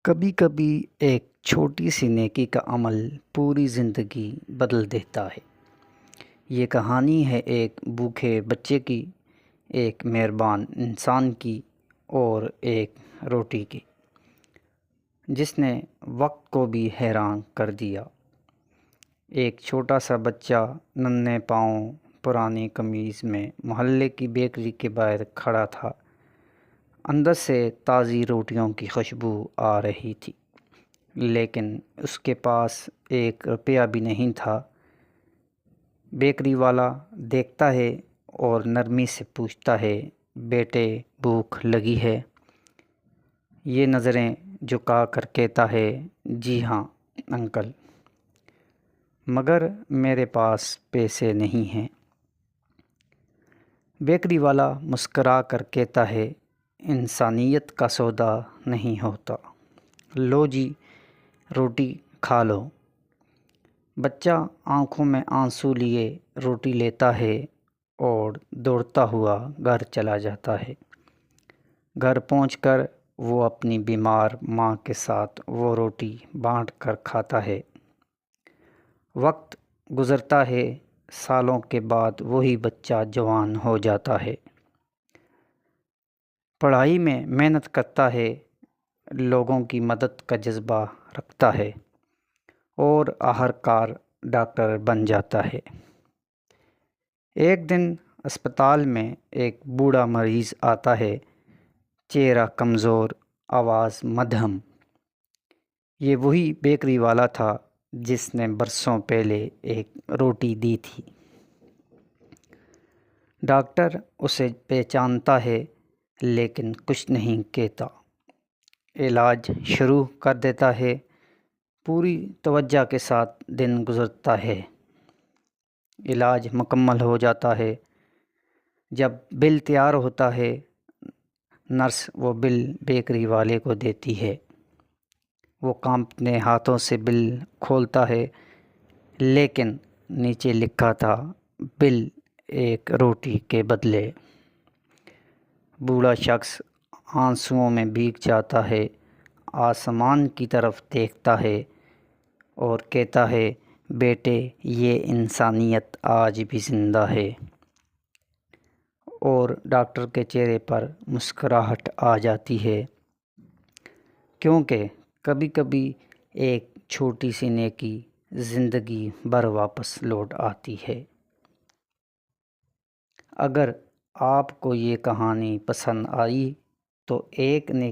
کبھی کبھی ایک چھوٹی سی نیکی کا عمل پوری زندگی بدل دیتا ہے۔ یہ کہانی ہے ایک بھوکے بچے کی، ایک مہربان انسان کی اور ایک روٹی کی، جس نے وقت کو بھی حیران کر دیا۔ ایک چھوٹا سا بچہ ننھے پاؤں پرانی قمیض میں محلے کی بیکری کے باہر کھڑا تھا۔ اندر سے تازی روٹیوں کی خوشبو آ رہی تھی، لیکن اس کے پاس 1 روپیہ بھی نہیں تھا۔ بیکری والا دیکھتا ہے اور نرمی سے پوچھتا ہے، بیٹے بھوک لگی ہے؟ یہ نظریں جھکا کر کہتا ہے، جی ہاں انکل، مگر میرے پاس پیسے نہیں ہیں۔ بیکری والا مسکرا کر کہتا ہے، انسانیت کا سودا نہیں ہوتا، لو جی روٹی کھا لو۔ بچہ آنکھوں میں آنسو لیے روٹی لیتا ہے اور دوڑتا ہوا گھر چلا جاتا ہے۔ گھر پہنچ کر وہ اپنی بیمار ماں کے ساتھ وہ روٹی بانٹ کر کھاتا ہے۔ وقت گزرتا ہے، سالوں کے بعد وہی بچہ جوان ہو جاتا ہے، پڑھائی میں محنت کرتا ہے، لوگوں کی مدد کا جذبہ رکھتا ہے اور آخرکار ڈاکٹر بن جاتا ہے۔ ایک دن اسپتال میں ایک بوڑھا مریض آتا ہے، چہرہ کمزور، آواز مدھم۔ یہ وہی بیکری والا تھا جس نے برسوں پہلے ایک روٹی دی تھی۔ ڈاکٹر اسے پہچانتا ہے لیکن کچھ نہیں کہتا۔ علاج شروع کر دیتا ہے۔ پوری توجہ کے ساتھ دن گزرتا ہے۔ علاج مکمل ہو جاتا ہے۔ جب بل تیار ہوتا ہے، نرس وہ بل بیکری والے کو دیتی ہے۔ وہ کانپتے ہاتھوں سے بل کھولتا ہے، لیکن نیچے لکھا تھا، بل 1 روٹی کے بدلے۔ بوڑھا شخص آنسوؤں میں بھیگ جاتا ہے، آسمان کی طرف دیکھتا ہے اور کہتا ہے، بیٹے یہ انسانیت آج بھی زندہ ہے۔ اور ڈاکٹر کے چہرے پر مسکراہٹ آ جاتی ہے، کیونکہ کبھی کبھی ایک چھوٹی سی نیکی زندگی بھر واپس لوٹ آتی ہے۔ اگر آپ کو یہ کہانی پسند آئی تو ایک نیکی